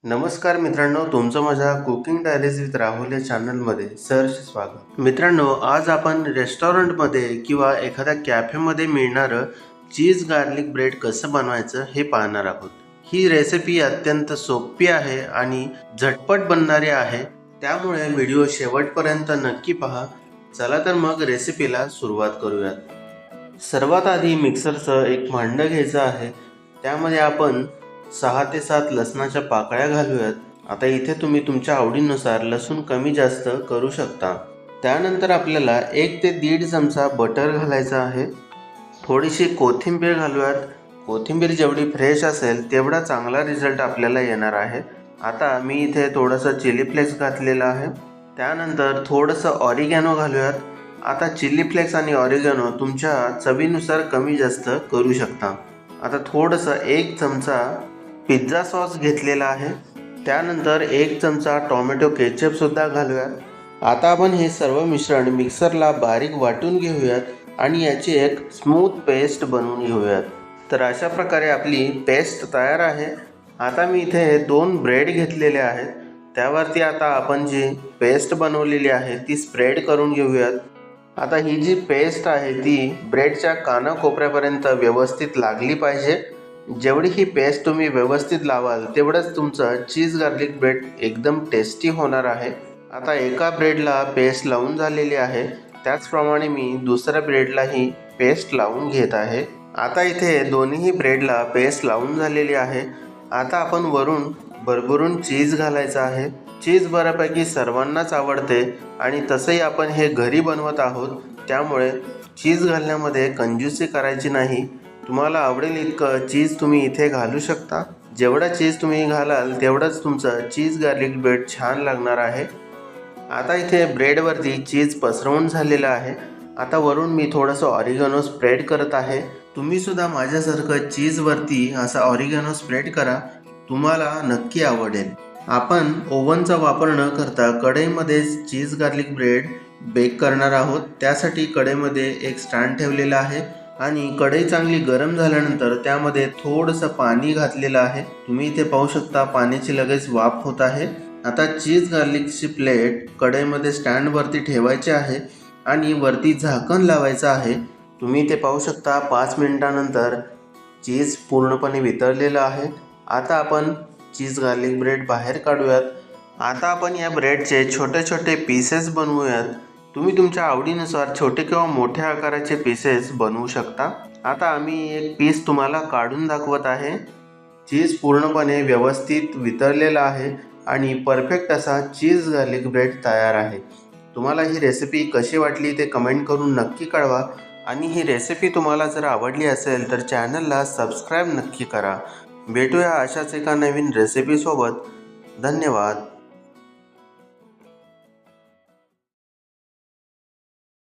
नमस्कार मित्रांनो, तुमचं माझ्या कुकिंग डायरीज विथ राहुल या चॅनलमध्ये सहर्ष स्वागत. मित्रांनो, आज आपण रेस्टॉरंटमध्ये किंवा एखाद्या कॅफेमध्ये मिळणारं चीज गार्लिक ब्रेड कसं बनवायचं हे पाहणार आहोत. ही रेसिपी अत्यंत सोपी आहे आणि झटपट बनणारी आहे, त्यामुळे व्हिडिओ शेवटपर्यंत नक्की पहा. चला तर मग रेसिपीला सुरुवात करूयात. सर्वात आधी मिक्सरचं एक भांडं घ्यायचं आहे. त्यामध्ये आपण 6 ते 7 लसणाच्या पाकळ्या घालूयात. आता इथे तुम्ही तुमच्या आवडीनुसार लसूण कमी जास्त करू शकता. त्यानंतर आपल्याला 1 ते 1.5 चमचा बटर घालायचा आहे. थोडीशी कोथिंबीर घालूयात. कोथिंबीर जेवढी फ्रेश असेल तेवढा चांगला रिझल्ट आपल्याला येणार आहे. आता मी इथे थोडंसं चिली फ्लेक्स घातलेलं आहे. त्यानंतर थोडंसं ऑरिगॅनो घालूयात. आता चिली फ्लेक्स आणि ऑरिगॅनो तुमच्या चवीनुसार कमी जास्त करू शकता. आता थोडंसं 1 चमचा पिझ्झा सॉस घेतलेला आहे. त्यानंतर 1 चमचा टोमॅटो केचपसुद्धा घालूयात. आता आपण हे सर्व मिश्रण मिक्सरला बारीक वाटून घेऊयात आणि याची एक स्मूथ पेस्ट बनवून घेऊयात. तर अशा प्रकारे आपली पेस्ट तयार आहे. आता मी इथे 2 ब्रेड घेतलेले आहेत. त्यावरती आता आपण जी पेस्ट बनवलेली आहे ती स्प्रेड करून घेऊयात. आता ही जी पेस्ट आहे ती ब्रेडच्या कानाकोपऱ्यापर्यंत व्यवस्थित लागली पाहिजे. जेवढी ही पेस्ट तुम्ही व्यवस्थित लावाल तेवढंच तुमचं चीज गार्लिक ब्रेड एकदम टेस्टी होणार आहे. आता एका ब्रेडला पेस्ट लावून झालेली आहे, त्याचप्रमाणे मी दुसऱ्या ब्रेडलाही पेस्ट लावून घेत आहे. आता इथे दोन्हीही ब्रेडला पेस्ट लावून झालेली आहे. आता आपण वरून भरभरून चीज घालायचं आहे. चीज बऱ्यापैकी सर्वांनाच आवडते आणि तसंही आपण हे घरी बनवत आहोत, त्यामुळे चीज घालण्यामध्ये कंजूसी करायची नाही. तुम्हाला आवडेल इतकं चीज तुम्ही इथे घालू शकता. जेवढं चीज तुम्ही घालाल तेवढंच तुमचं चीज गार्लिक ब्रेड छान लागणार आहे. आता इथे ब्रेडवरती चीज पसरवून झालेलं आहे. आता वरून मी थोडंसं ऑरिगॅनो स्प्रेड करत आहे. तुम्हीसुद्धा माझ्यासारखं चीजवरती असा ऑरिगॅनो स्प्रेड करा, तुम्हाला नक्की आवडेल. आपण ओव्हनचा वापर न करता कढईमध्येच चीज गार्लिक ब्रेड बेक करणार आहोत. त्यासाठी कढईमध्ये एक स्टँड ठेवलेला आहे आणि कढई चांगली गरम झाल्यानंतर त्यामध्ये थोडंसं पाणी घातलेलं आहे. तुम्ही इथे पाहू शकता पाण्याची लगेच वाफ होत आहे. आता चीज गार्लिकची प्लेट कढईमध्ये स्टँडवरती ठेवायची आहे आणि वरती झाकण लावायचं आहे. तुम्ही इथे पाहू शकता 5 मिनिटानंतर चीज पूर्णपणे वितळलेलं आहे. आता आपण चीज गार्लिक ब्रेड बाहेर काढूयात. आता आपण या ब्रेडचे छोटे छोटे पीसेस बनवूयात. तुम्ही तुमच्या आवडीनुसार छोटे किंवा मोठ्या आकाराचे पीसेस बनवू शकता. आता आम्ही एक पीस तुम्हाला काढून दाखवत आहे. चीज पूर्णपणे व्यवस्थित वितळलेला आहे आणि परफेक्ट असा चीज गार्लिक ब्रेड तयार आहे. तुम्हाला ही रेसिपी कशी वाटली ते कमेंट करून नक्की कळवा आणि ही रेसिपी तुम्हाला जर आवडली असेल तर चॅनलला सबस्क्राईब नक्की करा. भेटूया अशाच एका नवीन रेसिपीसोबत. धन्यवाद.